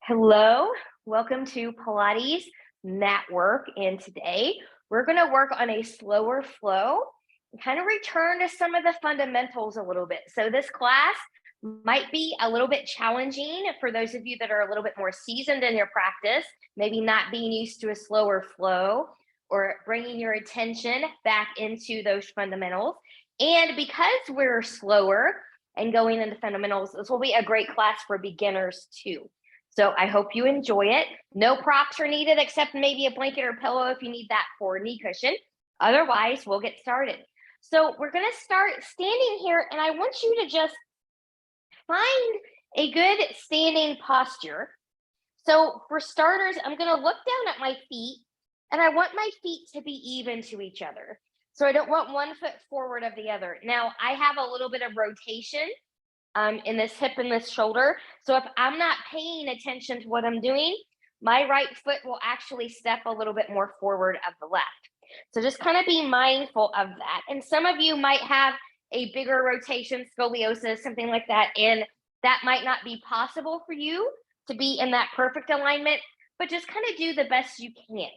Hello, welcome to Pilates mat work. And today we're going to work on a slower flow and kind of return to some of the fundamentals a little bit. So this class might be a little bit challenging for those of you that are a little bit more seasoned in your practice, maybe not being used to a slower flow or bringing your attention back into those fundamentals. And because we're slower and going into fundamentals, this will be a great class for beginners too. So I hope you enjoy it. No props are needed except maybe a blanket or pillow if you need that for a knee cushion. Otherwise, we'll get started. So we're going to start standing here, and I want you to just find a good standing posture. So for starters, I'm going to look down at my feet, and I want my feet to be even to each other. So I don't want one foot forward of the other. Now, I have a little bit of rotation in this hip and this shoulder. So if I'm not paying attention to what I'm doing, my right foot will actually step a little bit more forward of the left. So just kind of be mindful of that. And some of you might have a bigger rotation, scoliosis, something like that, and that might not be possible for you to be in that perfect alignment, but just kind of do the best you can.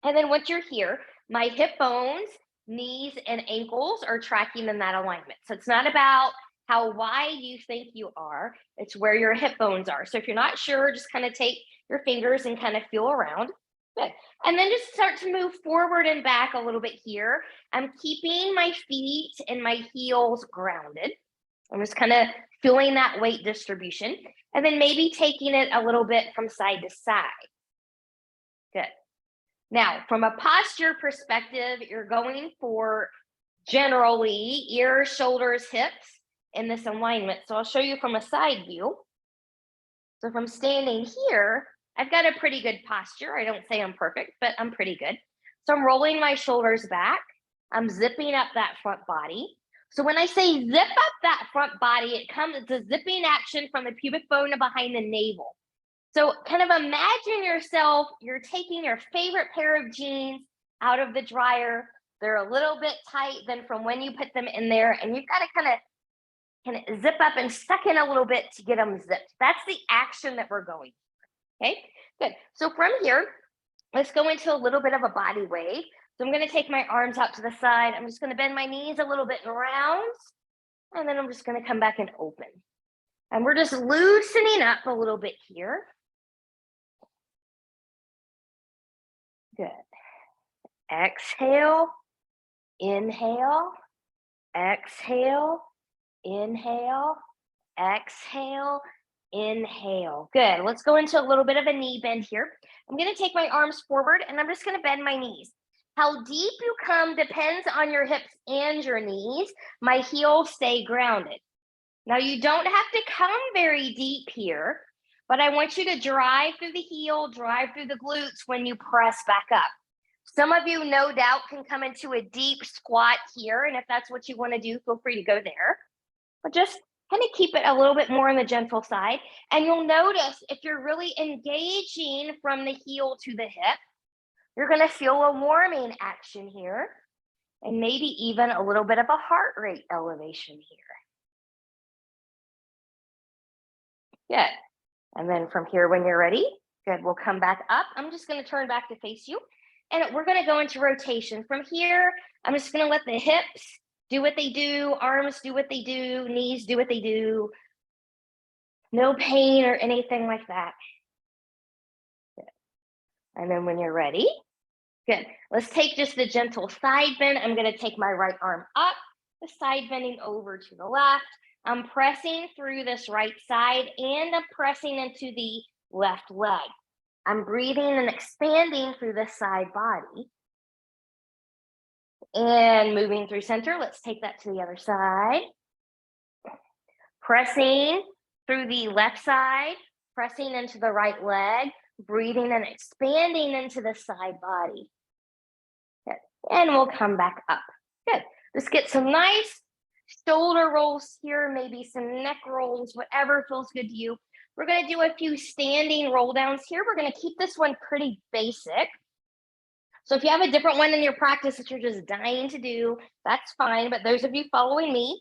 And then once you're here, my hip bones, knees, and ankles are tracking in that alignment. So it's not about how wide you think you are, it's where your hip bones are. So if you're not sure, just kind of take your fingers and kind of feel around. Good. And then just start to move forward and back a little bit here. I'm keeping my feet and my heels grounded. I'm just kind of feeling that weight distribution. And then maybe taking it a little bit from side to side. Good. Now, from a posture perspective, you're going for generally ears, shoulders, hips in this alignment. So I'll show you from a side view. So from standing here, I've got a pretty good posture. I don't say I'm perfect, but I'm pretty good. So I'm rolling my shoulders back. I'm zipping up that front body. So when I say zip up that front body, it's a zipping action from the pubic bone to behind the navel. So kind of imagine yourself, you're taking your favorite pair of jeans out of the dryer. They're a little bit tight than from when you put them in there, and you've got to kind of zip up and suck in a little bit to get them zipped. That's the action that we're going for. Okay, good. So from here, let's go into a little bit of a body wave. So I'm going to take my arms out to the side. I'm just going to bend my knees a little bit in rounds, and then I'm just going to come back and open. And we're just loosening up a little bit here. Good. Exhale, inhale, exhale, inhale, exhale, inhale. Good. Let's go into a little bit of a knee bend here. I'm going to take my arms forward and I'm just going to bend my knees. How deep you come depends on your hips and your knees. My heels stay grounded. Now, you don't have to come very deep here, but I want you to drive through the heel, drive through the glutes when you press back up. Some of you, no doubt, can come into a deep squat here, and if that's what you want to do, feel free to go there. But just kind of keep it a little bit more on the gentle side. And you'll notice if you're really engaging from the heel to the hip, you're going to feel a warming action here, and maybe even a little bit of a heart rate elevation here. Good. And then from here, when you're ready, good, we'll come back up. I'm just going to turn back to face you. And we're going to go into rotation. From here, I'm just going to let the hips do what they do, arms do what they do, knees do what they do. No pain or anything like that. Good. And then when you're ready, good. Let's take just a gentle side bend. I'm going to take my right arm up, the side bending over to the left. I'm pressing through this right side and I'm pressing into the left leg. I'm breathing and expanding through this side body. And moving through center, let's take that to the other side. Pressing through the left side, pressing into the right leg, breathing and expanding into the side body. Good. And we'll come back up. Good. Let's get some nice shoulder rolls here, maybe some neck rolls, whatever feels good to you. We're going to do a few standing roll downs here. We're going to keep this one pretty basic. So if you have a different one in your practice that you're just dying to do, that's fine. But those of you following me,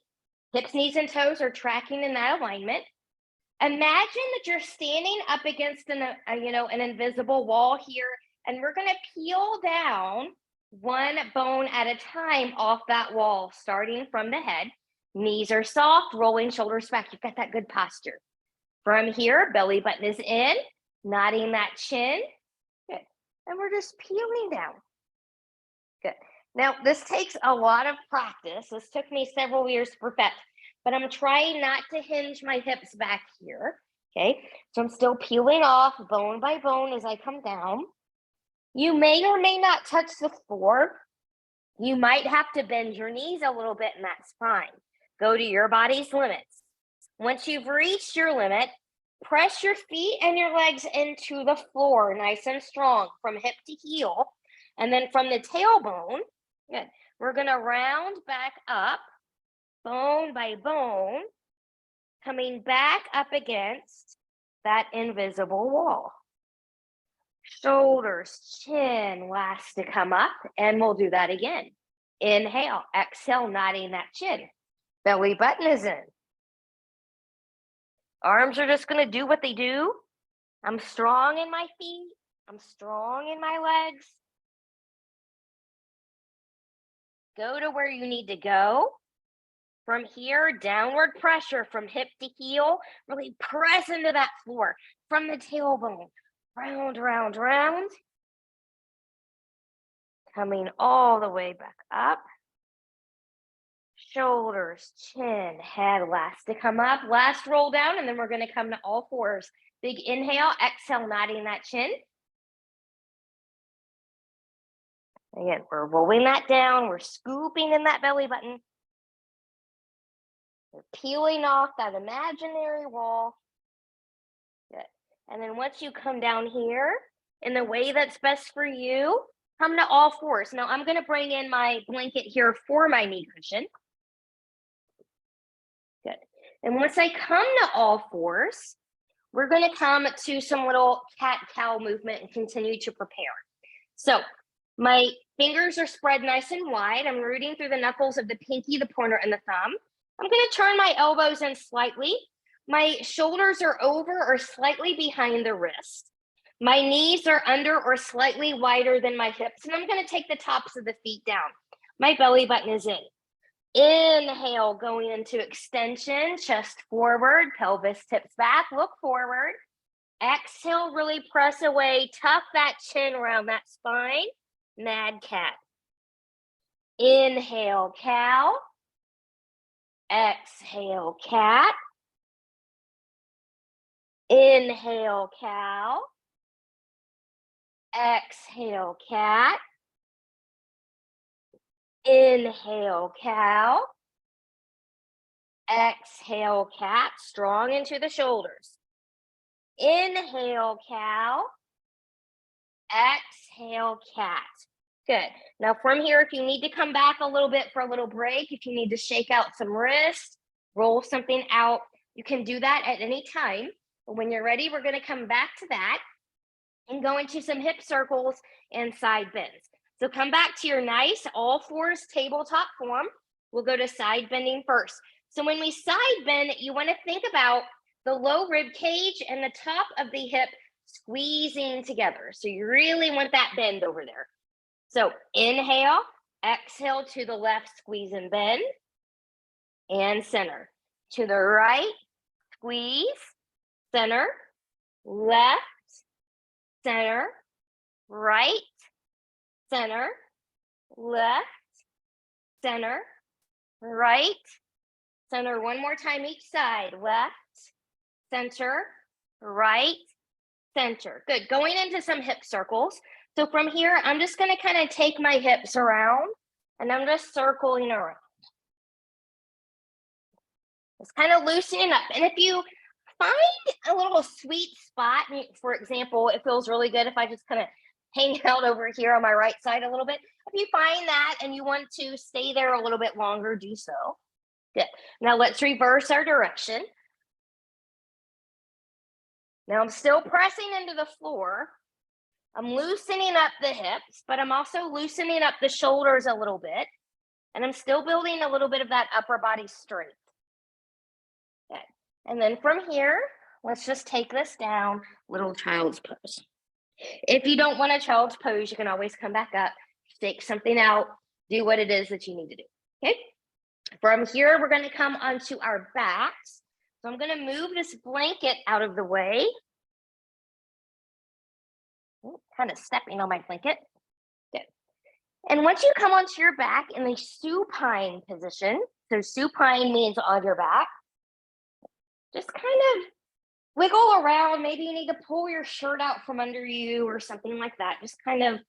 hips, knees, and toes are tracking in that alignment. Imagine that you're standing up against an invisible wall here, and we're going to peel down one bone at a time off that wall, starting from the head. Knees are soft, rolling shoulders back. You've got that good posture. From here, belly button is in, nodding that chin. Good. And we're just peeling down. Good. Now, this takes a lot of practice. This took me several years to perfect, but I'm trying not to hinge my hips back here. Okay. So I'm still peeling off bone by bone as I come down. You may or may not touch the floor. You might have to bend your knees a little bit, and that's fine. Go to your body's limits. Once you've reached your limit, press your feet and your legs into the floor, nice and strong, from hip to heel. And then from the tailbone, good, we're going to round back up, bone by bone, coming back up against that invisible wall. Shoulders, chin, last to come up, and we'll do that again. Inhale, exhale, nodding that chin. Belly button is in. Arms are just going to do what they do. I'm strong in my feet. I'm strong in my legs. Go to where you need to go. From here, downward pressure from hip to heel. Really press into that floor. From the tailbone, round, round, round. Coming all the way back up. Shoulders, chin, head, last to come up. Last roll down, and then we're going to come to all fours. Big inhale, exhale, nodding that chin. Again, we're rolling that down. We're scooping in that belly button. We're peeling off that imaginary wall. Good. And then once you come down here, in the way that's best for you, come to all fours. Now, I'm going to bring in my blanket here for my knee cushion. Good. And once I come to all fours, we're going to come to some little cat-cow movement and continue to prepare. So my fingers are spread nice and wide. I'm rooting through the knuckles of the pinky, the pointer, and the thumb. I'm going to turn my elbows in slightly. My shoulders are over or slightly behind the wrist. My knees are under or slightly wider than my hips, and I'm going to take the tops of the feet down. My belly button is in. Inhale, going into extension, chest forward, pelvis tips back, look forward. Exhale, really press away, tuck that chin around that spine, mad cat. Inhale, cow. Exhale, cat. Inhale, cow. Exhale, cat. Inhale, cow. Exhale, cat. Strong into the shoulders. Inhale, cow. Exhale, cat. Good. Now from here, if you need to come back a little bit for a little break, if you need to shake out some wrist, roll something out, you can do that at any time. But when you're ready, we're going to come back to that and go into some hip circles and side bends. So come back to your nice all fours tabletop form. We'll go to side bending first. So when we side bend, you want to think about the low rib cage and the top of the hip squeezing together. So you really want that bend over there. So inhale, exhale to the left, squeeze and bend, and center. To the right, squeeze, center, left, center, right, center, left, center, right, center. One more time each side. Left, center, right, center. Good. Going into some hip circles. So from here, I'm just going to kind of take my hips around, and I'm just circling around. Just kind of loosening up. And if you find a little sweet spot, for example, it feels really good if I just kind of hang out over here on my right side a little bit. If you find that and you want to stay there a little bit longer, do so. Good. Now let's reverse our direction. Now I'm still pressing into the floor. I'm loosening up the hips, but I'm also loosening up the shoulders a little bit. And I'm still building a little bit of that upper body strength. Good. And then from here, Let's just take this down, little child's pose. If you don't want a child's pose, you can always come back up, stake something out, do what it is that you need to do, okay? From here, we're gonna come onto our backs. So I'm gonna move this blanket out of the way. Kind of stepping on my blanket. Good. And once you come onto your back in the supine position, so supine means on your back, just kind of wiggle around. Maybe you need to pull your shirt out from under you or something like that. Just kind of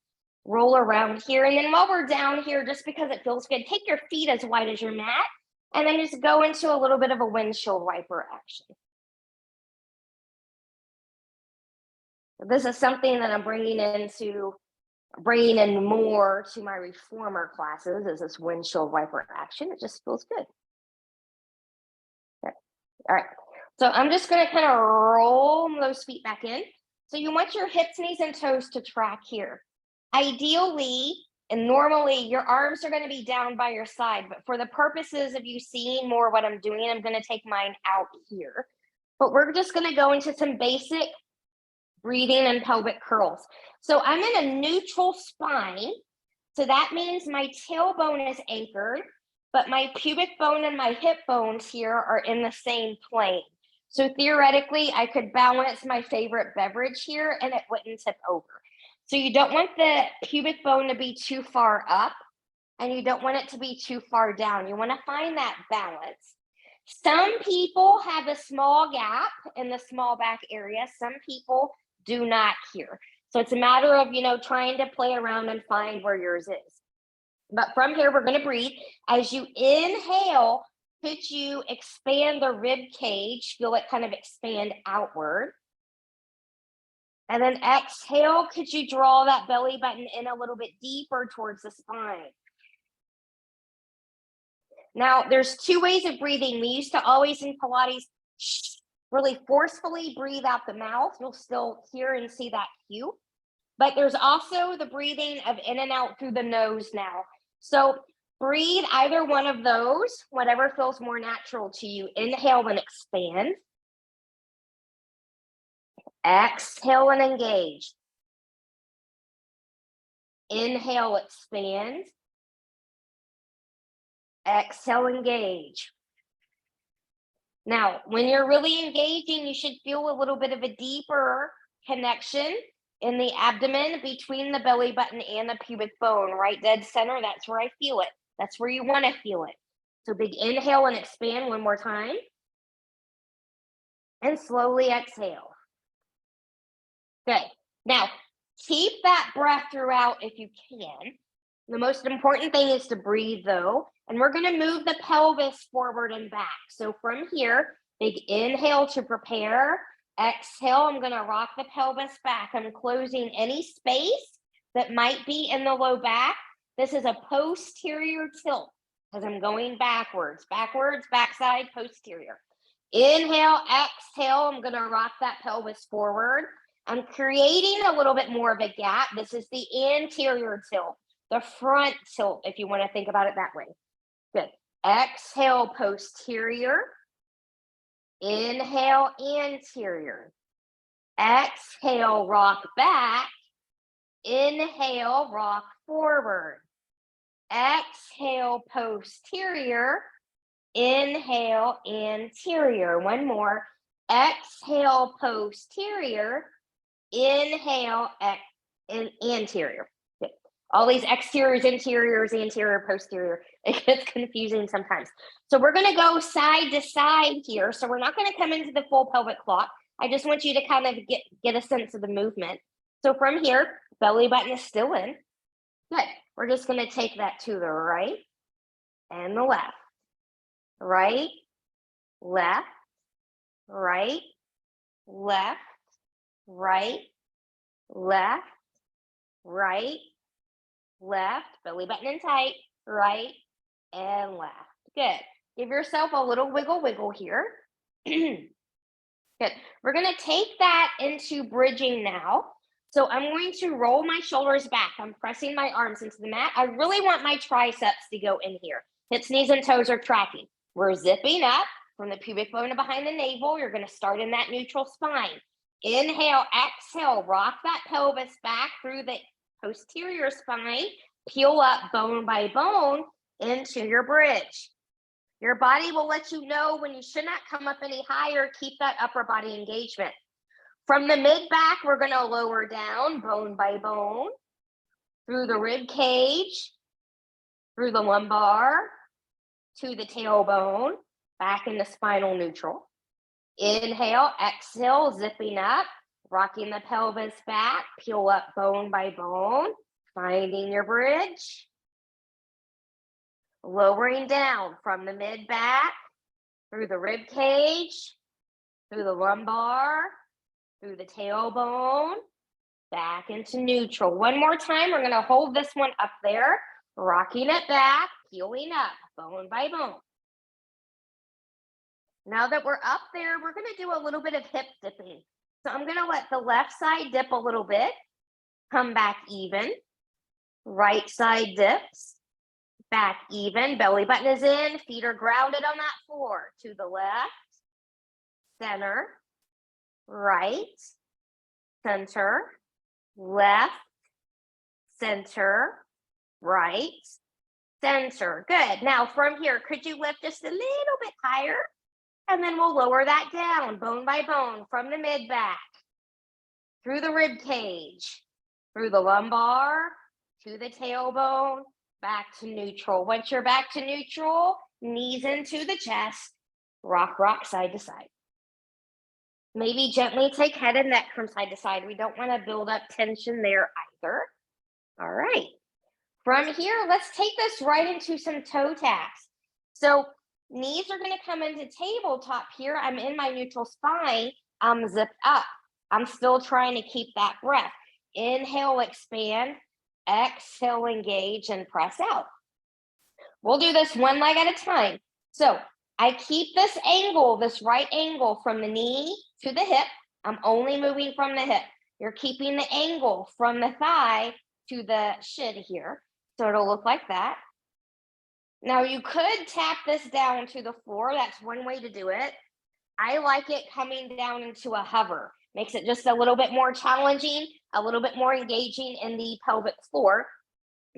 roll around here. And then while we're down here, just because it feels good, take your feet as wide as your mat and then just go into a little bit of a windshield wiper action. This is something that I'm bringing in more to my reformer classes, is this windshield wiper action. It just feels good. Okay. All right. So I'm just going to kind of roll those feet back in. So you want your hips, knees, and toes to track here. Ideally, and normally your arms are going to be down by your side, but for the purposes of you seeing more what I'm doing, I'm going to take mine out here. But we're just going to go into some basic breathing and pelvic curls. So I'm in a neutral spine. So that means my tailbone is anchored, but my pubic bone and my hip bones here are in the same plane. So theoretically, I could balance my favorite beverage here and it wouldn't tip over. So you don't want the pubic bone to be too far up and you don't want it to be too far down. You want to find that balance. Some people have a small gap in the small back area. Some people do not here. So it's a matter of, trying to play around and find where yours is. But from here, we're going to breathe. As you inhale, could you expand the rib cage? Feel it kind of expand outward. And then exhale, could you draw that belly button in a little bit deeper towards the spine? Now, there's two ways of breathing. We used to always in Pilates really forcefully breathe out the mouth. You'll still hear and see that cue. But there's also the breathing of in and out through the nose now. So breathe either one of those, whatever feels more natural to you. Inhale and expand. Exhale and engage. Inhale, expand. Exhale, engage. Now, when you're really engaging, you should feel a little bit of a deeper connection in the abdomen between the belly button and the pubic bone, right dead center. That's where I feel it. That's where you want to feel it. So big inhale and expand one more time. And slowly exhale. Good. Now, keep that breath throughout if you can. The most important thing is to breathe though. And we're going to move the pelvis forward and back. So from here, big inhale to prepare. Exhale, I'm going to rock the pelvis back. I'm closing any space that might be in the low back. This is a posterior tilt because I'm going backwards, backside, posterior. Inhale, exhale, I'm going to rock that pelvis forward. I'm creating a little bit more of a gap. This is the anterior tilt, the front tilt, if you want to think about it that way. Good. Exhale, posterior. Inhale, anterior. Exhale, rock back. Inhale, rock forward. Exhale, posterior. Inhale, anterior. One more. Exhale, posterior. Inhale, anterior. Good. All these exteriors, interiors, anterior, posterior. It gets confusing sometimes. So we're going to go side to side here. So we're not going to come into the full pelvic clock. I just want you to kind of get a sense of the movement. So from here, belly button is still in. Good. We're just going to take that to the right and the left. Right, left, right, left, right, left, right, left, belly button in tight, right, and left. Good. Give yourself a little wiggle here. Good. We're going to take that into bridging now. So I'm going to roll my shoulders back. I'm pressing my arms into the mat. I really want my triceps to go in here. Hips, knees, and toes are tracking. We're zipping up. from the pubic bone to behind the navel. You're going to start in that neutral spine. Inhale, exhale, rock that pelvis back through the posterior spine. Peel up bone by bone into your bridge. Your body will let you know when you should not come up any higher. Keep that upper body engagement. From the mid-back, we're going to lower down bone by bone through the rib cage, through the lumbar, to the tailbone, back into spinal neutral. Inhale, exhale, zipping up, rocking the pelvis back, peel up bone by bone, finding your bridge. Lowering down from the mid-back, through the rib cage, through the lumbar, through the tailbone, back into neutral. One more time, we're gonna hold this one up there, rocking it back, peeling up, bone by bone. Now that we're up there, we're gonna do a little bit of hip dipping. So I'm gonna let the left side dip a little bit, come back even, right side dips, back even, belly button is in, feet are grounded on that floor. To the left, center, right, center, left, center, right, center. Good. Now from here, could you lift just a little bit higher? And then we'll lower that down, bone by bone, from the mid-back, through the rib cage, through the lumbar, to the tailbone, back to neutral. Once you're back to neutral, knees into the chest, rock, rock, side to side. Maybe gently take head and neck from side to side. We don't want to build up tension there either. All right. From here, let's take this right into some toe taps. So knees are going to come into tabletop here. I'm in my neutral spine. I'm zipped up. I'm still trying to keep that breath. Inhale, expand. Exhale, engage, and press out. We'll do this one leg at a time. So I keep this angle, this right angle from the knee to the hip. I'm only moving from the hip. You're keeping the angle from the thigh to the shin here. So it'll look like that. Now you could tap this down to the floor. That's one way to do it. I like it coming down into a hover. Makes it just a little bit more challenging, a little bit more engaging in the pelvic floor,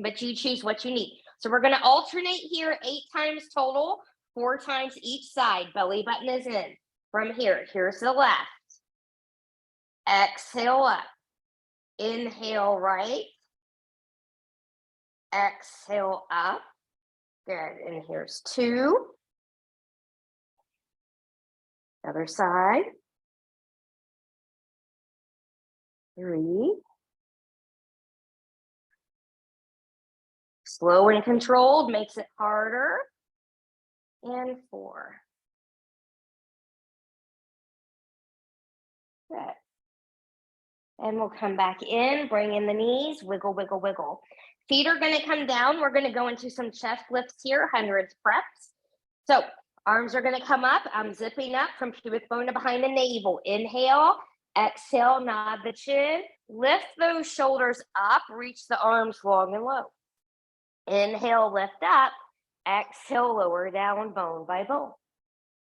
but you choose what you need. So we're going to alternate here 8 times total, 4 times each side. Belly button is in. From here, here's the left. Exhale up. Inhale right. Exhale up. Good. And here's 2. Other side. 3. Slow and controlled makes it harder. And 4. Good. And we'll come back in, bring in the knees, wiggle, wiggle, wiggle. Feet are going to come down. We're going to go into some chest lifts here, hundreds preps. So arms are going to come up. I'm zipping up from pubic bone to behind the navel. Inhale, exhale, nod the chin. Lift those shoulders up, reach the arms long and low. Inhale, lift up. Exhale, lower down, bone by bone.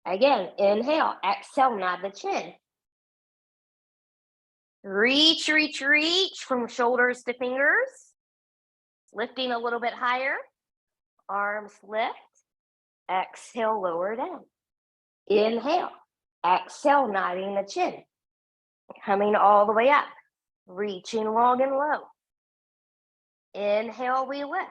Again, inhale, exhale, nod the chin. Reach, reach, reach from shoulders to fingers. Lifting a little bit higher. Arms lift. Exhale, lower down. Inhale. Exhale, nodding the chin. Coming all the way up. Reaching long and low. Inhale, we lift.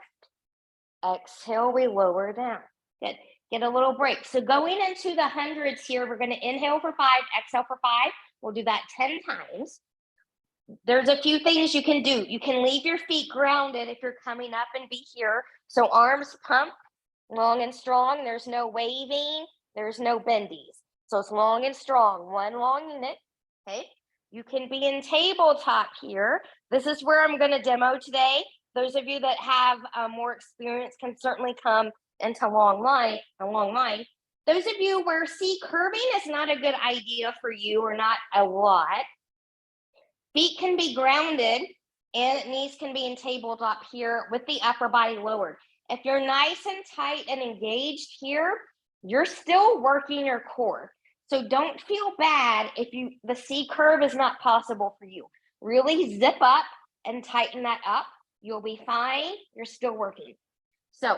Exhale, we lower down. Good. Get a little break. So going into the hundreds here, we're going to inhale for 5, exhale for 5. We'll do that 10 times. There's a few things you can do. You can leave your feet grounded if you're coming up and be here. So arms pump, long and strong. There's no waving. There's no bendies. So it's long and strong. One long unit. Okay. You can be in tabletop here. This is where I'm going to demo today. Those of you that have more experience can certainly come into long line. Those of you where curving is not a good idea for you or not a lot, feet can be grounded and knees can be in tabletop here with the upper body lowered. If you're nice and tight and engaged here, You're still working your core. So don't feel bad if the C curve is not possible for you. Really zip up and tighten that up. You'll be fine. You're still working. So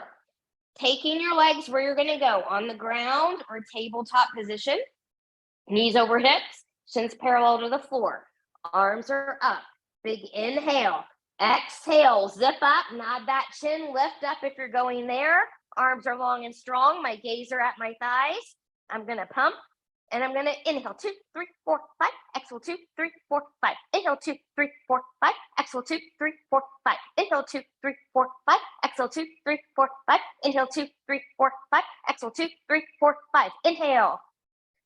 taking your legs where you're going to go, on the ground or tabletop position, knees over hips, shins parallel to the floor, arms are up, big inhale, exhale, zip up, nod that chin, lift up if you're going there, arms are long and strong, my gaze are at my thighs, I'm going to pump, and I'm going to inhale, 2, 3, 4, 5, exhale, 2, 3, 4, 5, inhale, 2, 3, 4, 5, exhale, 2, 3, 4, 5, inhale, 2, 3, 4, 5, exhale, 2, 3, 4, 5, inhale, 2, 3, 4, 5, exhale, 2, 3, 4, 5, inhale,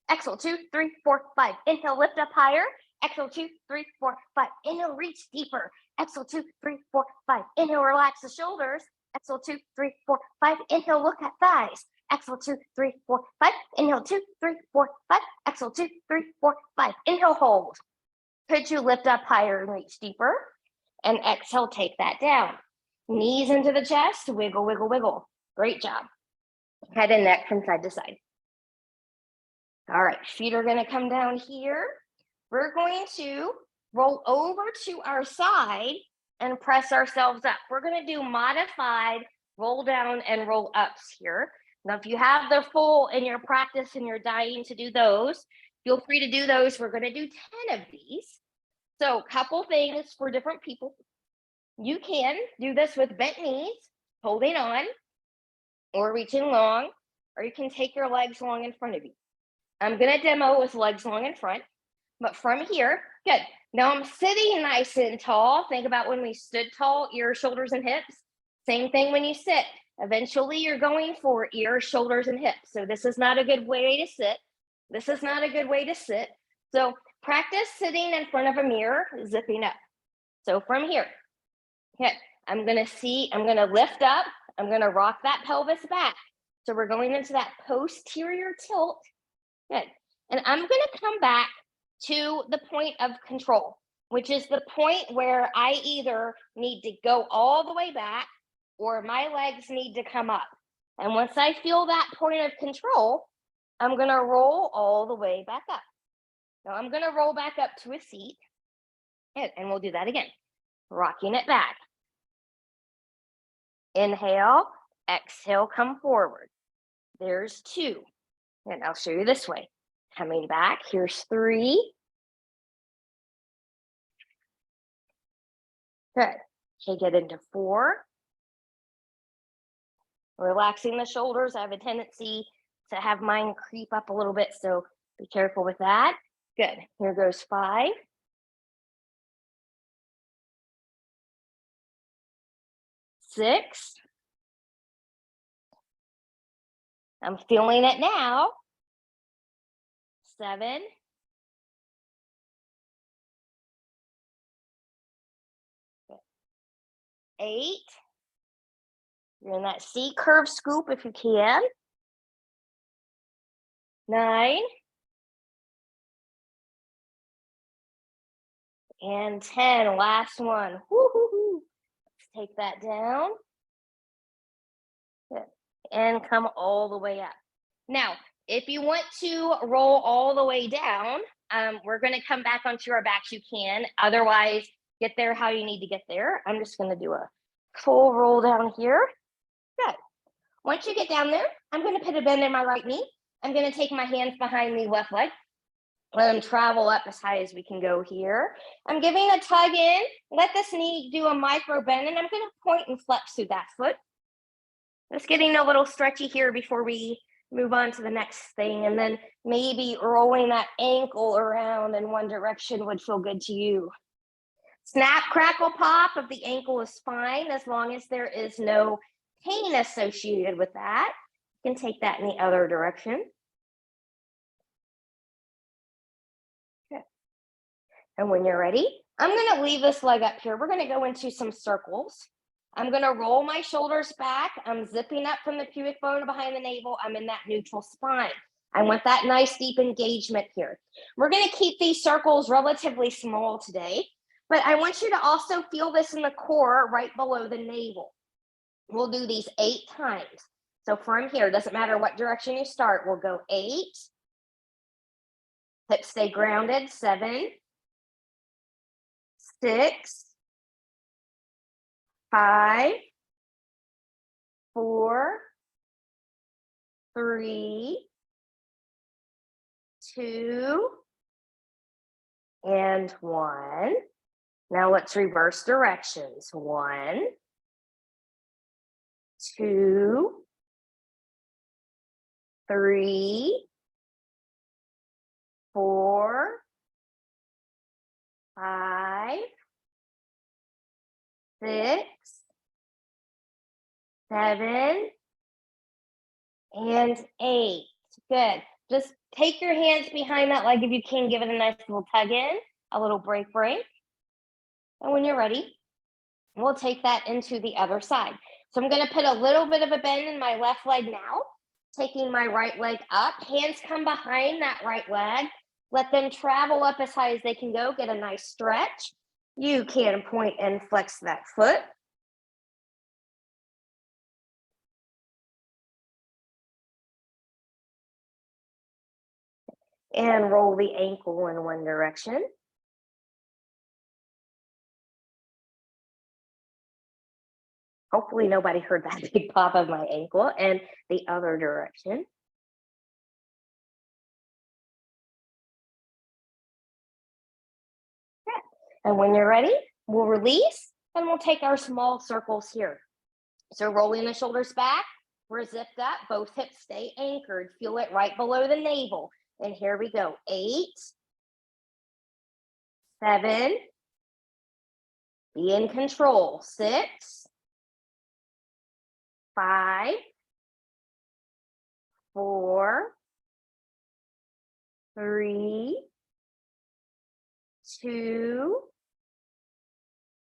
exhale, 2, 3, 4, 5, inhale, lift up higher, exhale, 2, 3, 4, 5, inhale, reach deeper, exhale, 2, 3, 4, 5, inhale, relax the shoulders, exhale, 2, 3, 4, 5, inhale, look at thighs, exhale, 2, 3, 4, 5, inhale, 2, 3, 4, 5, exhale, 2, 3, 4, 5, inhale, hold. Could you lift up higher and reach deeper? And exhale, take that down. Knees into the chest, wiggle, wiggle, wiggle. Great job. Head and neck from side to side. All right, feet are going to come down here. We're going to roll over to our side and press ourselves up. We're going to do modified roll down and roll ups here. Now, if you have the full in your practice and you're dying to do those, feel free to do those. We're going to do 10 of these. So a couple things for different people. You can do this with bent knees, holding on, or reaching long, or you can take your legs long in front of you. I'm going to demo with legs long in front, but from here, good. Now I'm sitting nice and tall. Think about when we stood tall, ears, shoulders, and hips. Same thing when you sit. Eventually, you're going for ears, shoulders, and hips. So this is not a good way to sit. This is not a good way to sit. So practice sitting in front of a mirror, zipping up. So from here, okay, I'm going to lift up. I'm going to rock that pelvis back. So we're going into that posterior tilt. Good. And I'm going to come back to the point of control, which is the point where I either need to go all the way back or my legs need to come up. And once I feel that point of control, I'm going to roll all the way back up. Now I'm going to roll back up to a seat. And we'll do that again. Rocking it back. Inhale, exhale, come forward. There's 2. And I'll show you this way. Coming back, here's 3. Good. Take it into 4. Relaxing the shoulders. I have a tendency to have mine creep up a little bit, so be careful with that. Good. Here goes 5. 6. I'm feeling it now. 7. 8. You're in that C curve scoop if you can. 9. And 10. Last one. Woo-hoo-hoo. Let's take that down. Good. And come all the way up. Now, if you want to roll all the way down, we're going to come back onto our backs. You can. Otherwise, get there how you need to get there. I'm just going to do a full roll down here. Good. Once you get down there, I'm going to put a bend in my right knee. I'm going to take my hands behind the left leg. Let them travel up as high as we can go here. I'm giving a tug in. Let this knee do a micro bend, and I'm going to point and flex through that foot. Just getting a little stretchy here before we move on to the next thing. And then maybe rolling that ankle around in one direction would feel good to you. Snap, crackle, pop of the ankle is fine as long as there is no pain associated with that. You can take that in the other direction. Okay. And when you're ready, I'm going to leave this leg up here. We're going to go into some circles. I'm going to roll my shoulders back. I'm zipping up from the pubic bone behind the navel. I'm in that neutral spine. I want that nice deep engagement here. We're going to keep these circles relatively small today, but I want you to also feel this in the core right below the navel. We'll do these 8 times. So from here, doesn't matter what direction you start, we'll go 8. Hips stay grounded, 7, 6, 5, 4, 3, 2, and 1. Now let's reverse directions. 1, 2, 3, 4, 5, 6, 7, and 8. Good. Just take your hands behind that leg if you can. Give it a nice little tug in, a little break. And when you're ready, we'll take that into the other side. So I'm going to put a little bit of a bend in my left leg now, taking my right leg up. Hands come behind that right leg. Let them travel up as high as they can go. Get a nice stretch. You can point and flex that foot. And roll the ankle in one direction. Hopefully nobody heard that big pop of my ankle, and the other direction. Okay. And when you're ready, we'll release and we'll take our small circles here. So rolling the shoulders back, we're zipped up, both hips stay anchored. Feel it right below the navel. And here we go. 8, 7, be in control. 6, 5, 4, 3, 2,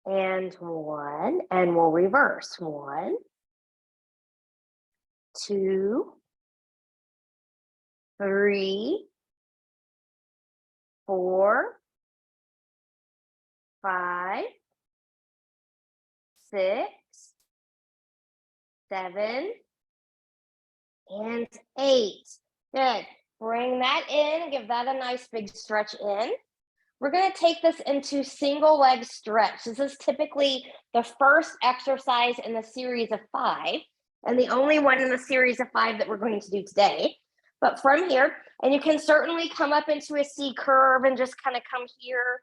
and 1. And we'll reverse. 1, 2, 3, 4, 5, 6, 7, and 8. Good. Bring that in. Give that a nice big stretch in. We're going to take this into single leg stretch. This is typically the first exercise in the series of 5, and the only one in the series of 5 that we're going to do today. But from here, and you can certainly come up into a C curve and just kind of come here,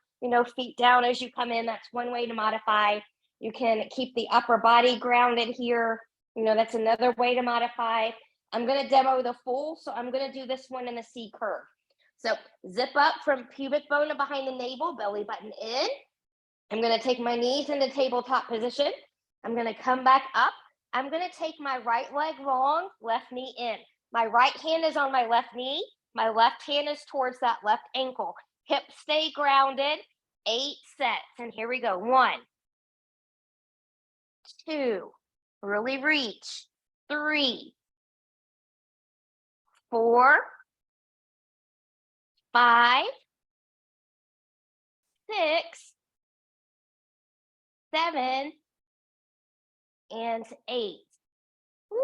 feet down as you come in. That's one way to modify. You can keep the upper body grounded here. That's another way to modify. I'm going to demo the full, so I'm going to do this one in a C curve. So zip up from pubic bone to behind the navel, belly button in. I'm going to take my knees into tabletop position. I'm going to come back up. I'm going to take my right leg long, left knee in. My right hand is on my left knee. My left hand is towards that left ankle. Hips stay grounded. 8 sets. And here we go. 1, 2, really reach. 3, 4, 5, 6, 7, and 8. Woo.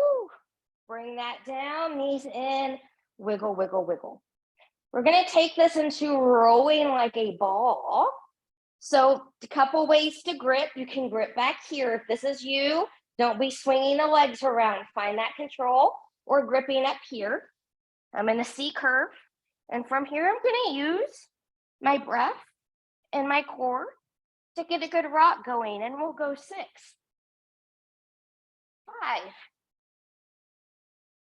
Bring that down, knees in, wiggle, wiggle, wiggle. We're going to take this into rolling like a ball. So a couple ways to grip. You can grip back here. If this is you, don't be swinging the legs around. Find that control, or gripping up here. I'm in a C curve. And from here, I'm going to use my breath and my core to get a good rock going. And we'll go 6, 5,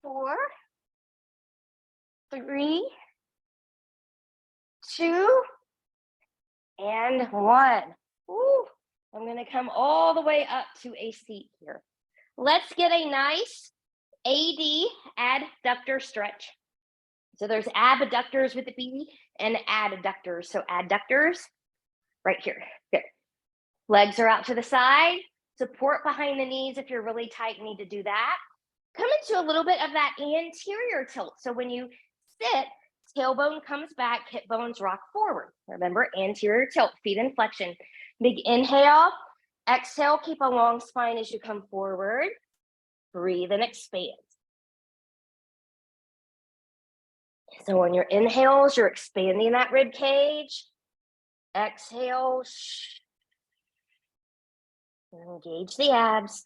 4, 3, 2, and 1. Woo. I'm going to come all the way up to a seat here. Let's get a nice adductor stretch. So there's abductors with the B and adductors. So adductors right here. Good. Legs are out to the side. Support behind the knees if you're really tight, need to do that. Come into a little bit of that anterior tilt. So when you sit, tailbone comes back, hip bones rock forward. Remember, anterior tilt, feet in flexion. Big inhale, exhale, keep a long spine as you come forward. Breathe and expand. So on your inhales, you're expanding that rib cage. Exhale. Engage the abs.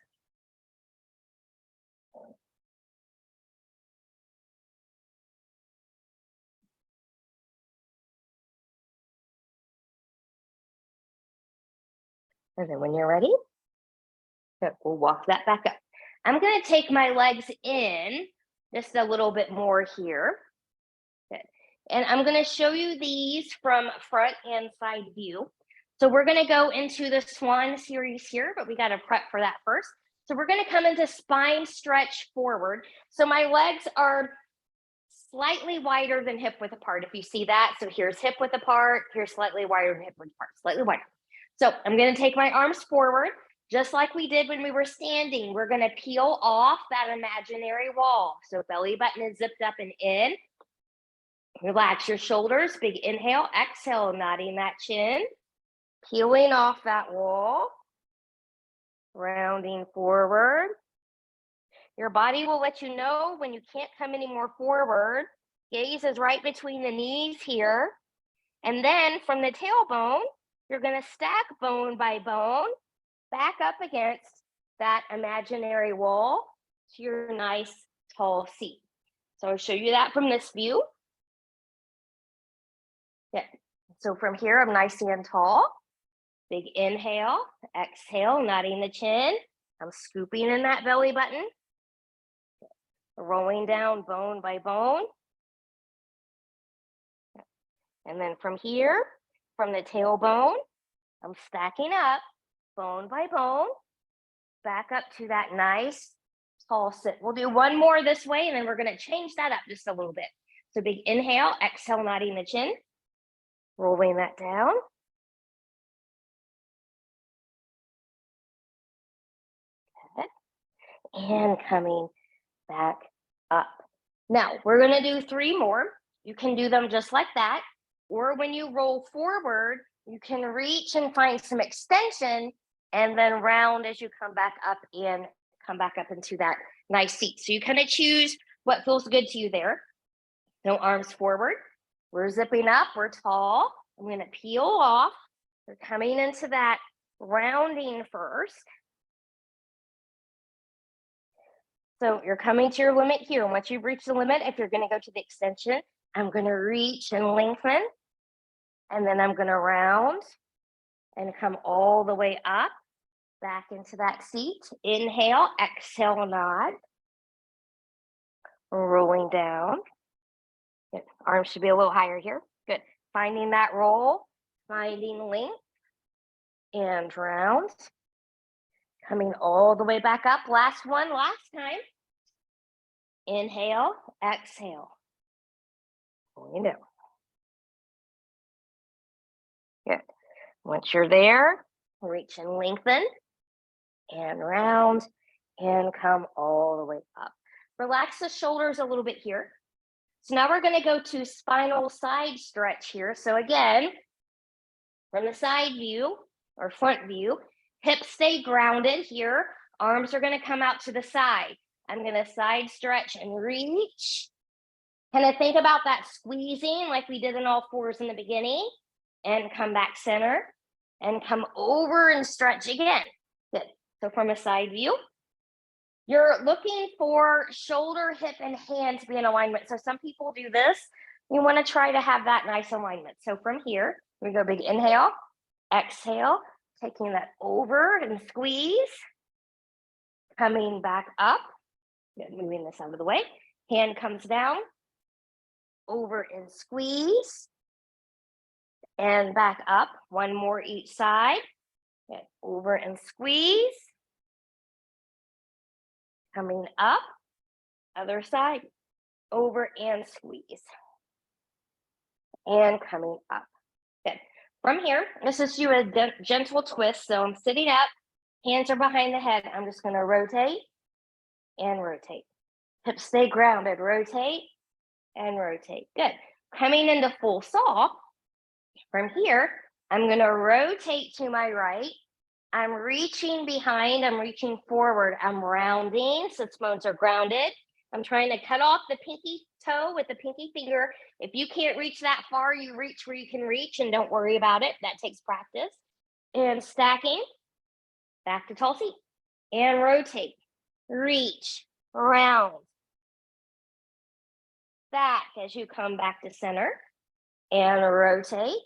And then when you're ready, we'll walk that back up. I'm going to take my legs in just a little bit more here. Good. And I'm going to show you these from front and side view. So we're going to go into the swan series here, but we got to prep for that first. So we're going to come into spine stretch forward. So my legs are slightly wider than hip width apart, if you see that. So here's hip width apart, here's slightly wider than hip width apart, slightly wider. So I'm going to take my arms forward, just like we did when we were standing. We're going to peel off that imaginary wall. So belly button is zipped up and in. Relax your shoulders, big inhale, exhale, nodding that chin, peeling off that wall, rounding forward. Your body will let you know when you can't come any more forward. Gaze is right between the knees here. And then from the tailbone, you're going to stack bone by bone back up against that imaginary wall to your nice tall seat. So I'll show you that from this view. Yeah. So from here, I'm nice and tall. Big inhale, exhale, nodding the chin. I'm scooping in that belly button. Rolling down bone by bone. And then from here, from the tailbone, I'm stacking up bone by bone, back up to that nice tall sit. We'll do one more this way, and then we're going to change that up just a little bit. So big inhale, exhale, nodding the chin, rolling that down. Good. And coming back up. Now, we're going to do 3 more. You can do them just like that. Or when you roll forward, you can reach and find some extension and then round as you come back up and come back up into that nice seat. So you kind of choose what feels good to you there. So arms forward. We're zipping up. We're tall. I'm going to peel off. We're coming into that rounding first. So you're coming to your limit here. Once you've reached the limit, if you're going to go to the extension, I'm going to reach and lengthen. And then I'm going to round and come all the way up, back into that seat. Inhale, exhale, nod. Rolling down. Good. Arms should be a little higher here. Good. Finding that roll, finding length, and round. Coming all the way back up. Last one, last time. Inhale, exhale. Rolling down. Good. Once you're there, reach and lengthen, and round, and come all the way up. Relax the shoulders a little bit here. So now we're going to go to spinal side stretch here. So again, from the side view or front view, hips stay grounded here. Arms are going to come out to the side. I'm going to side stretch and reach. Kind of think about that squeezing like we did in all fours in the beginning, and come back center and come over and stretch again. Good. So from a side view, you're looking for shoulder, hip, and hand to be in alignment. So some people do this. You want to try to have that nice alignment. So from here, we go big inhale, exhale, taking that over and squeeze, coming back up, moving this out of the way. Hand comes down, over and squeeze, and back up. One more each side. Good. Over and squeeze. Coming up, other side, over and squeeze. And coming up. Good. From here, let's just do a gentle twist. So I'm sitting up, hands are behind the head. I'm just going to rotate and rotate. Hips stay grounded. Rotate and rotate. Good. Coming into full saw. From here, I'm going to rotate to my right. I'm reaching behind. I'm reaching forward. I'm rounding. Sits bones are grounded. I'm trying to cut off the pinky toe with the pinky finger. If you can't reach that far, you reach where you can reach and don't worry about it. That takes practice. And stacking, back to tall seat. And rotate, reach, round. Stack as you come back to center. And rotate,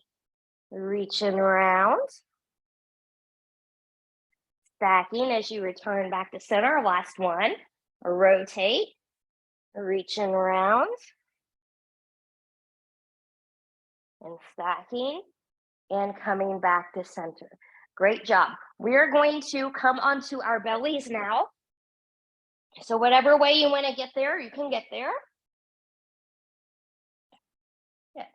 reach and round. Stacking as you return back to center. Last one. Rotate, reach and round. And stacking and coming back to center. Great job. We are going to come onto our bellies now. So whatever way you want to get there, you can get there. Good.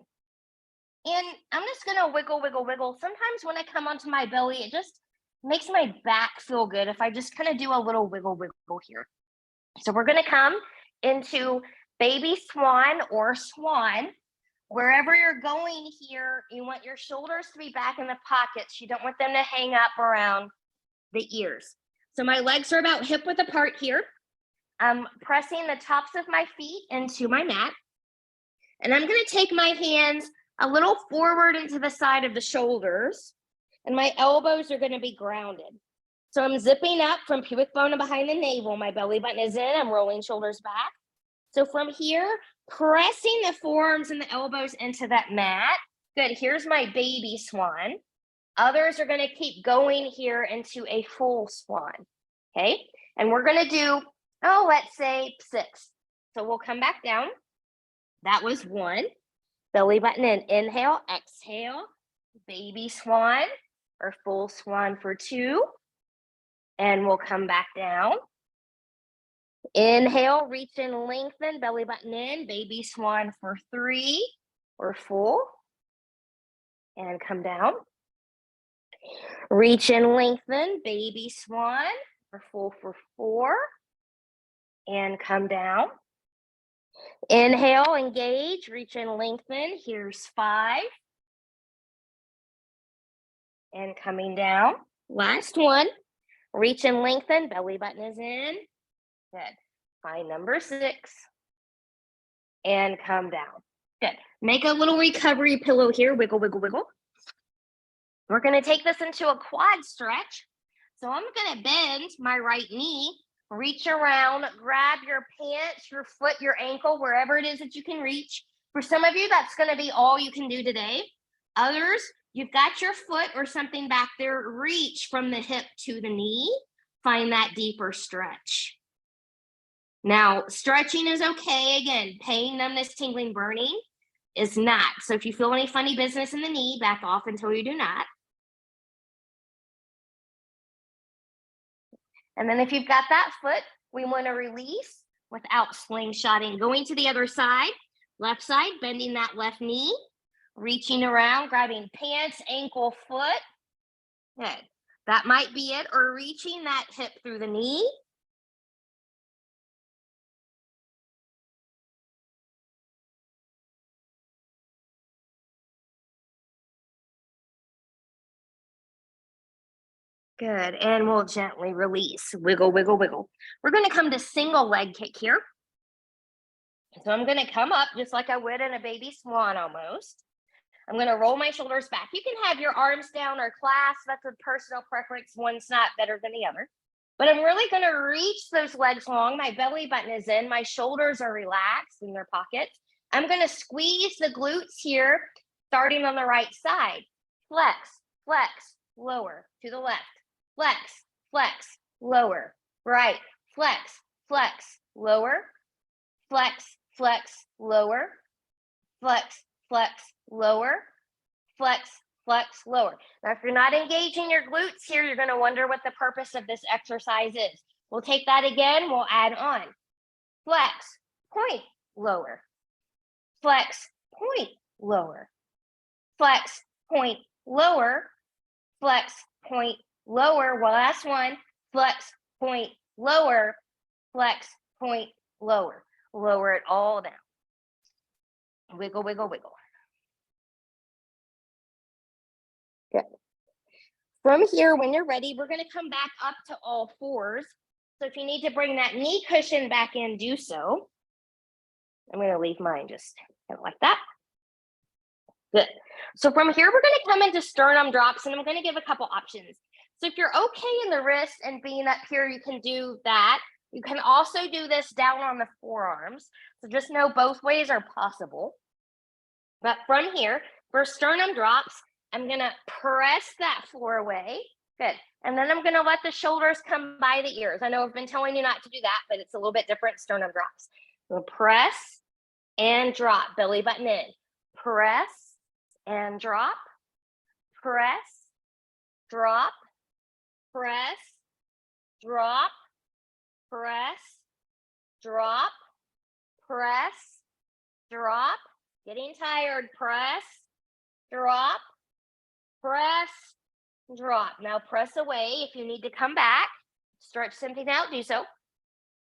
And I'm just going to wiggle, wiggle, wiggle. Sometimes when I come onto my belly, it just makes my back feel good if I just kind of do a little wiggle, wiggle here. So we're going to come into baby swan or swan. Wherever you're going here, you want your shoulders to be back in the pockets. You don't want them to hang up around the ears. So my legs are about hip width apart here. I'm pressing the tops of my feet into my mat. And I'm going to take my hands a little forward into the side of the shoulders. And my elbows are going to be grounded. So I'm zipping up from pubic bone and behind the navel. My belly button is in. I'm rolling shoulders back. So from here, pressing the forearms and the elbows into that mat. Good. Here's my baby swan. Others are going to keep going here into a full swan. Okay. And we're going to do, let's say 6. So we'll come back down. That was 1. Belly button in. Inhale, exhale, baby swan or full swan for 2. And we'll come back down. Inhale, reach and lengthen, belly button in, baby swan for 3 or full. And come down. Reach and lengthen, baby swan or full for 4. And come down. Inhale, engage, reach and lengthen. Here's 5. And coming down. Last one. Reach and lengthen, belly button is in. Good. Find number 6. And come down. Good. Make a little recovery pillow here. Wiggle, wiggle, wiggle. We're going to take this into a quad stretch. So I'm going to bend my right knee, reach around, grab your pants, your foot, your ankle, wherever it is that you can reach. For some of you, that's going to be all you can do today. Others, you've got your foot or something back there. Reach from the hip to the knee. Find that deeper stretch. Now, stretching is okay. Again, pain, numbness, tingling, burning is not. So if you feel any funny business in the knee, back off until you do not. And then if you've got that foot, we want to release without slingshotting. Going to the other side, left side, bending that left knee, reaching around, grabbing pants, ankle, foot. Good. That might be it, or reaching that hip through the knee. Good, and we'll gently release. Wiggle, wiggle, wiggle. We're going to come to single leg kick here. So I'm going to come up just like I would in a baby swan almost. I'm going to roll my shoulders back. You can have your arms down or clasp. That's a personal preference. One's not better than the other. But I'm really going to reach those legs long. My belly button is in. My shoulders are relaxed in their pockets. I'm going to squeeze the glutes here, starting on the right side. Flex, flex, lower to the left. Flex, flex, lower, right, flex, flex, lower, flex, flex, lower, flex, flex, lower, flex, flex, lower. Now, if you're not engaging your glutes here, you're going to wonder what the purpose of this exercise is. We'll take that again. We'll add on. Flex, point, lower. Flex, point, lower. Flex, point, lower. Flex, point, lower. Well, last one. Flex, point, lower. Flex, point, lower. Lower it all down. Wiggle, wiggle, wiggle. Good. From here, when you're ready, we're going to come back up to all fours. So if you need to bring that knee cushion back in, do so. I'm going to leave mine just kind of like that. Good. So from here, we're going to come into sternum drops, and I'm going to give a couple options. So if you're okay in the wrist and being up here, you can do that. You can also do this down on the forearms. So just know both ways are possible. But from here, for sternum drops, I'm going to press that floor away. Good. And then I'm going to let the shoulders come by the ears. I know I've been telling you not to do that, but it's a little bit different sternum drops. So press and drop, belly button in. Press and drop. Press, drop, press, drop, press, drop, press, drop. Getting tired, press, drop, press, drop. Now press away. If you need to come back, stretch something out, do so.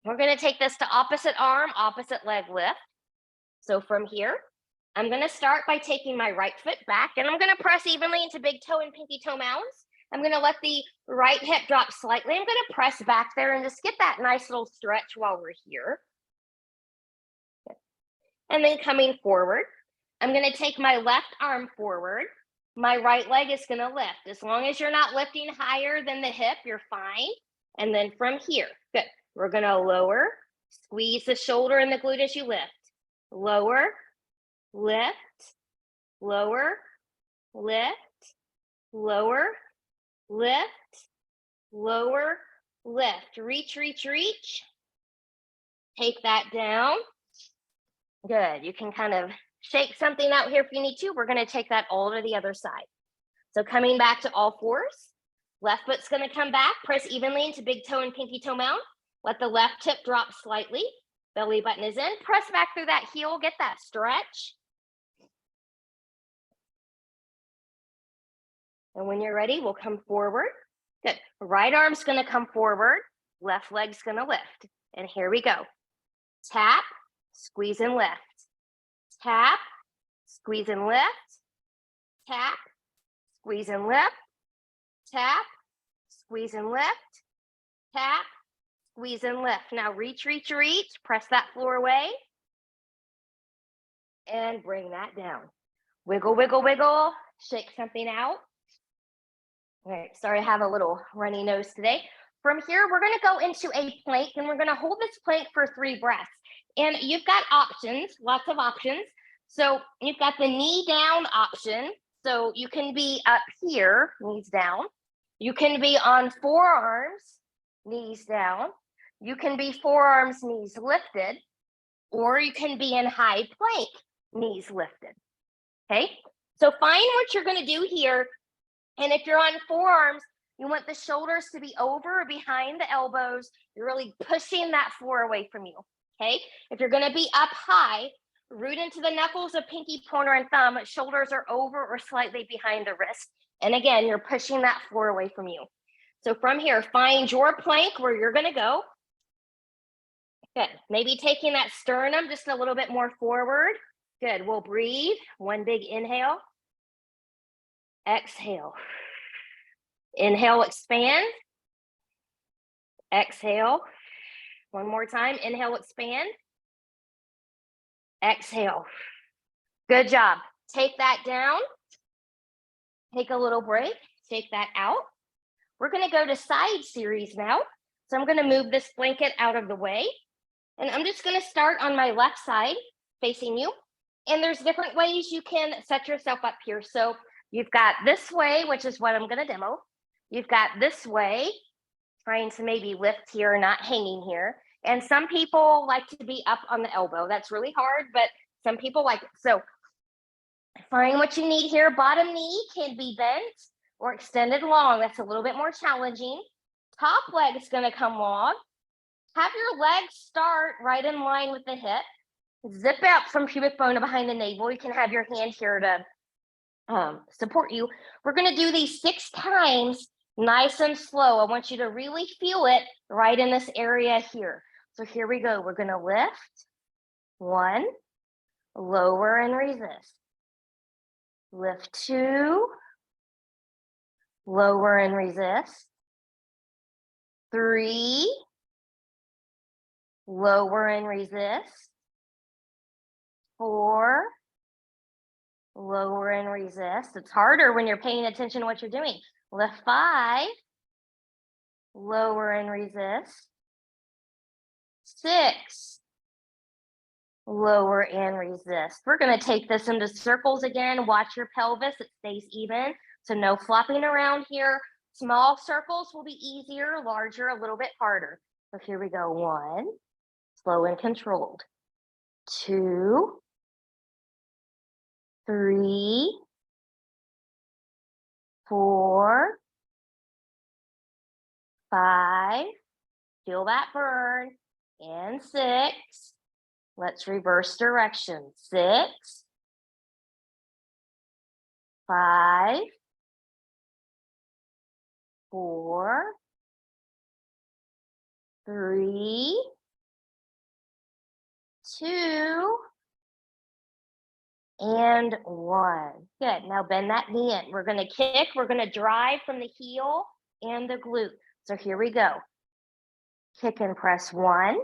We're going to take this to opposite arm, opposite leg lift. So from here, I'm going to start by taking my right foot back, and I'm going to press evenly into big toe and pinky toe mounds. I'm going to let the right hip drop slightly. I'm going to press back there and just get that nice little stretch while we're here. And then coming forward, I'm going to take my left arm forward. My right leg is going to lift. As long as you're not lifting higher than the hip, you're fine. And then from here, good. We're going to lower, squeeze the shoulder and the glute as you lift. Lower, lift, lower, lift, lower, lift, lower, lift. Reach, reach, reach. Take that down. Good. You can kind of shake something out here if you need to. We're going to take that all to the other side. So coming back to all fours, left foot's going to come back, press evenly into big toe and pinky toe mound. Let the left hip drop slightly. Belly button is in. Press back through that heel. Get that stretch. And when you're ready, we'll come forward. Good. Right arm's going to come forward. Left leg's going to lift. And here we go. Tap, squeeze and lift. Tap, squeeze and lift. Tap, squeeze and lift. Tap, squeeze and lift. Tap, squeeze and lift. Now reach, reach, reach. Press that floor away. And bring that down. Wiggle, wiggle, wiggle. Shake something out. All right, sorry, I have a little runny nose today. From here, we're going to go into a plank, and we're going to hold this plank for 3 breaths. And you've got options, lots of options. So you've got the knee down option. So you can be up here, knees down. You can be on forearms, knees down. You can be forearms, knees lifted, or you can be in high plank, knees lifted. Okay, so find what you're going to do here. And if you're on forearms, you want the shoulders to be over or behind the elbows. You're really pushing that floor away from you. Okay, if you're going to be up high, root into the knuckles of pinky, pointer, and thumb. Shoulders are over or slightly behind the wrist. And again, you're pushing that floor away from you. So from here, find your plank where you're going to go. Good. Maybe taking that sternum just a little bit more forward. Good. We'll breathe. One big inhale. Exhale. Inhale, expand. Exhale. One more time. Inhale, expand. Exhale. Good job. Take that down. Take a little break. Take that out. We're going to go to side series now. So I'm going to move this blanket out of the way. And I'm just going to start on my left side facing you. And there's different ways you can set yourself up here. So you've got this way, which is what I'm going to demo. You've got this way, trying to maybe lift here, not hanging here. And some people like to be up on the elbow. That's really hard, but some people like it. So find what you need here. Bottom knee can be bent or extended long. That's a little bit more challenging. Top leg is going to come long. Have your legs start right in line with the hip. Zip out from pubic bone to behind the navel. You can have your hand here to support you. We're going to do these 6 times, nice and slow. I want you to really feel it right in this area here. So here we go. We're going to lift. 1, lower and resist. Lift 2, lower and resist. 3, lower and resist. 4, lower and resist. It's harder when you're paying attention to what you're doing. Lift 5, lower and resist. 6, lower and resist. We're going to take this into circles again. Watch your pelvis, it stays even. So no flopping around here. Small circles will be easier, larger, a little bit harder. So here we go. 1, slow and controlled. 2, 3, 4, 5, feel that burn, and 6. Let's reverse direction. 6, 5, 4, 3, 2, and 1. Good. Now bend that knee in. We're going to kick. We're going to drive from the heel and the glute. So here we go. Kick and press 1.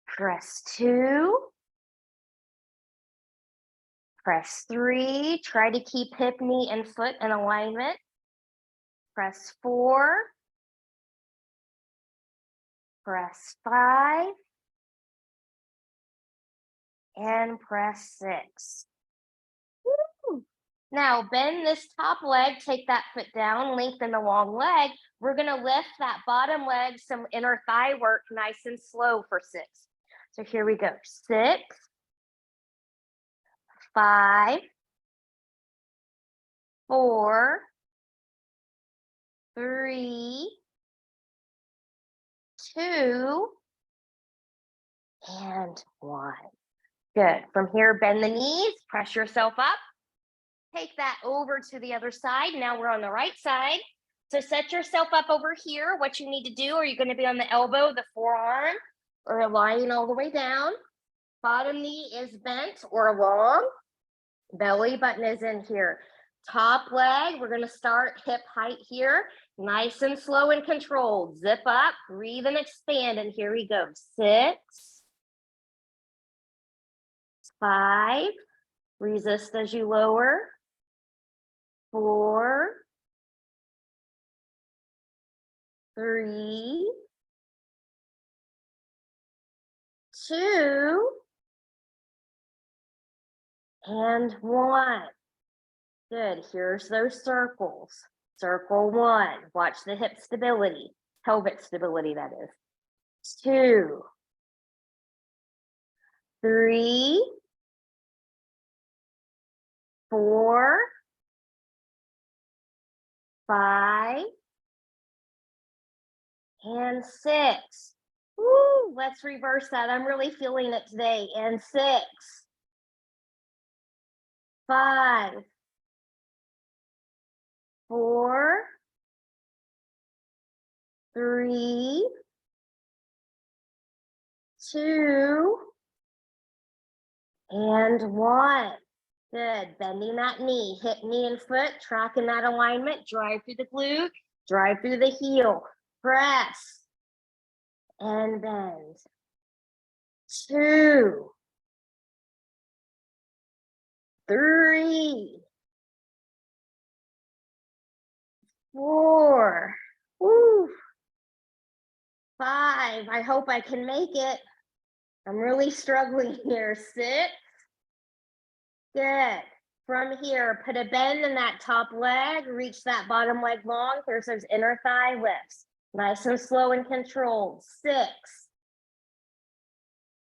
Press 2. Press 3. Try to keep hip, knee, and foot in alignment. Press 4. Press 5. And press 6. Woo. Now bend this top leg, take that foot down, lengthen the long leg. We're going to lift that bottom leg, some inner thigh work, nice and slow for 6. So here we go. 6, 5, 4, 3, 2, and 1. Good. From here, bend the knees, press yourself up. Take that over to the other side. Now we're on the right side. So set yourself up over here. What you need to do, are you going to be on the elbow, the forearm, or lying all the way down? Bottom knee is bent or long. Belly button is in here. Top leg, we're going to start hip height here. Nice and slow and controlled. Zip up, breathe and expand. And here we go. 6, 5, resist as you lower. 4, 3, 2, and 1. Good. Here's those circles. Circle 1. Watch the hip stability, pelvic stability, that is. 2, 3, 4, 5, and 6. Woo, let's reverse that. I'm really feeling it today. And 6, 5, 4, 3, 2, and 1. Good. Bending that knee, hip, knee, and foot, tracking that alignment. Drive through the glute, drive through the heel. Press and bend. 2, 3, 4, woo, 5. I hope I can make it. I'm really struggling here. 6. Good. From here, put a bend in that top leg, reach that bottom leg long. There's those inner thigh lifts. Nice and slow and controlled. 6,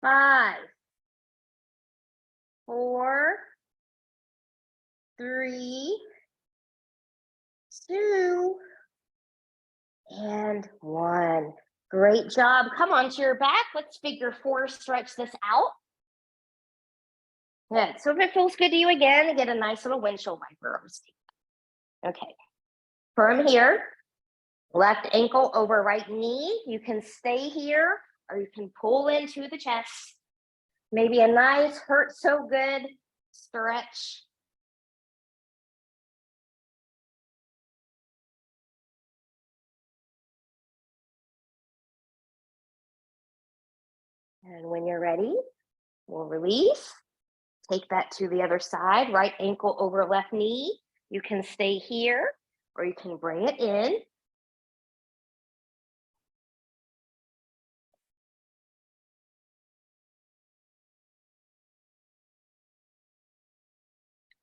5, 4, 3, 2, and 1. Great job. Come onto your back. Let's figure 4, stretch this out. Good. So if it feels good to you again, get a nice little windshield wiper. Okay. From here, left ankle over right knee. You can stay here or you can pull into the chest. Maybe a nice hurt so good stretch. And when you're ready, we'll release. Take that to the other side, right ankle over left knee. You can stay here or you can bring it in.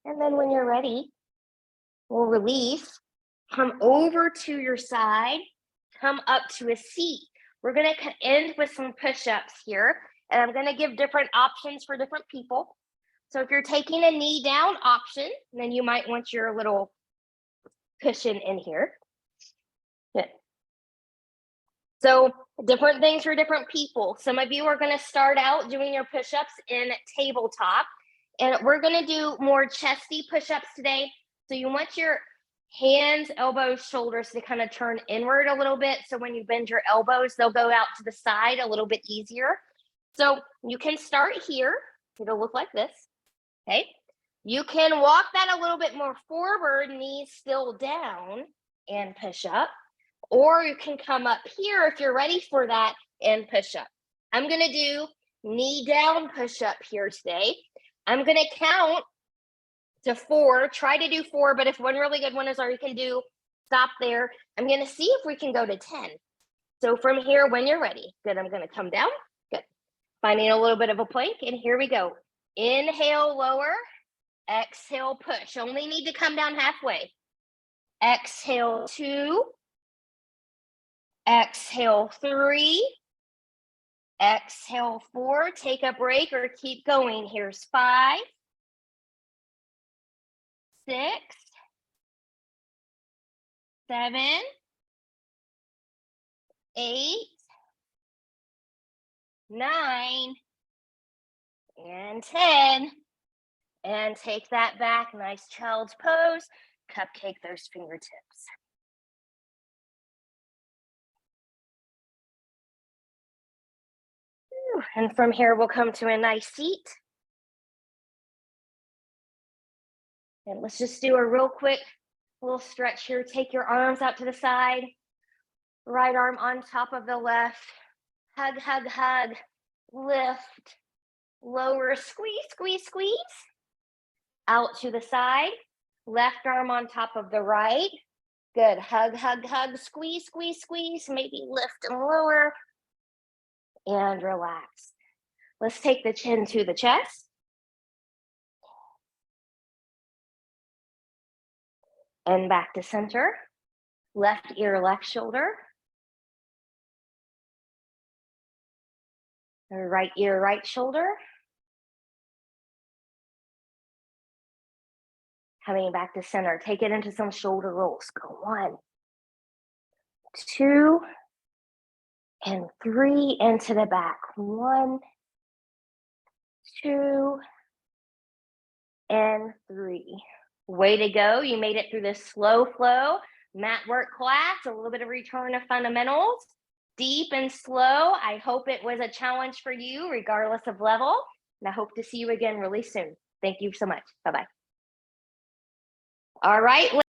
And then when you're ready, we'll release. Come over to your side, come up to a seat. We're gonna end with some push-ups here, and I'm gonna give different options for different people. So if you're taking a knee down option, then you might want your little cushion in here. Good. So different things for different people. Some of you are gonna start out doing your push-ups in tabletop, and we're gonna do more chesty push-ups today. So you want your hands, elbows, shoulders to kind of turn inward a little bit. So when you bend your elbows, they'll go out to the side a little bit easier. So you can start here. It'll look like this. Okay. You can walk that a little bit more forward, knees still down, and push up. Or you can come up here if you're ready for that and push up. I'm going to do knee down push up here today. I'm going to count to 4. Try to do 4, but if one really good one is all you can do, stop there. I'm going to see if we can go to 10. So from here, when you're ready, good, I'm going to come down. Good. Finding a little bit of a plank, and here we go. Inhale, lower. Exhale, push. Only need to come down halfway. Exhale, 2. Exhale, 3. Exhale, 4. Take a break or keep going. Here's 5. 6, 7, 8, 9, and 10. And take that back. Nice child's pose. Cupcake those fingertips. And from here, we'll come to a nice seat. And let's just do a real quick little stretch here. Take your arms out to the side. Right arm on top of the left. Hug, hug, hug. Lift. Lower, squeeze, squeeze, squeeze. Out to the side. Left arm on top of the right. Good. Hug, hug, hug. Squeeze, squeeze, squeeze. Maybe lift and lower. And relax. Let's take the chin to the chest. And back to center. Left ear, left shoulder. Right ear, right shoulder. Coming back to center. Take it into some shoulder rolls. Go 1, 2, and 3 into the back. 1, 2, and 3. Way to go. You made it through this slow flow mat work class, a little bit of return to fundamentals, deep and slow. I hope it was a challenge for you regardless of level. And I hope to see you again really soon. Thank you so much. Bye-bye. All right.